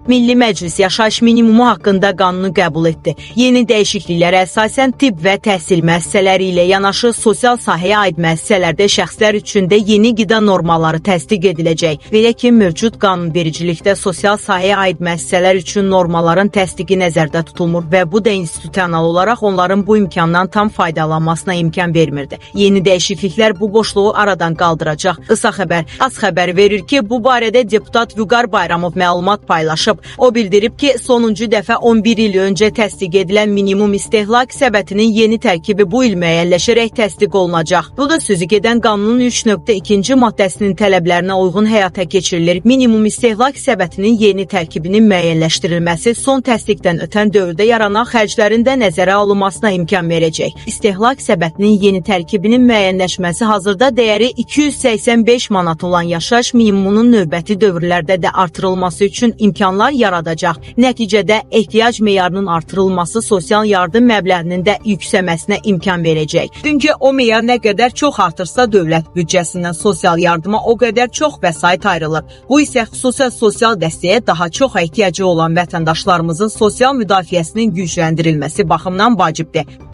Milli Məclis yaşayış minimumu haqqında qanunu qəbul etdi. Yeni dəyişikliklərə əsasən tibb və təhsil müəssisələri ilə yanaşı sosial sahəyə aid müəssisələrdə şəxslər üçün də yeni qida normaları təsdiq ediləcək. Belə ki, mövcud qanunvericilikdə sosial sahəyə aid müəssisələr üçün normaların təsdiqi nəzərdə tutulmur və bu da institusional olaraq onların bu imkandan tam faydalanmasına imkan vermirdi. Yeni dəyişikliklər bu boşluğu aradan qaldıracaq. Qısa xəbər, az xəbər verir ki, bu barədə deputat Vüqar Bayramov məlumat paylaşıb. O bildirib ki, sonuncu dəfə 11 il öncə təsdiq edilən minimum istehlak səbətinin yeni tərkibi bu il müəyyənləşərək təsdiq olunacaq. Bu da sözü gedən qanunun 3.2-ci maddəsinin tələblərinə uyğun həyata keçirilir. Minimum istehlak səbətinin yeni tərkibinin müəyyənləşdirilməsi son təsdiqdən ötən dövrdə yaranan xərclərin də nəzərə alınmasına imkan verəcək. İstehlak səbətinin yeni tərkibinin müəyyənləşməsi hazırda dəyəri 285 manat olan yaşayış minimumunun növbəti dövrlərdə də artırılması üçün imkanlar yaradacaq. Nəticədə ehtiyac meyarının artırılması sosial yardım məbləğinin də yüksəlməsinə imkan verəcək. Çünki o meyar nə qədər çox artırsa dövlət büdcəsindən sosial yardıma o qədər çox vəsait ayrılır. Bu isə xüsusən sosial dəstəyə daha çox ehtiyacı olan vətəndaşlarımızın sosial müdafiəsinin gücləndirilməsi baxımından vacibdir.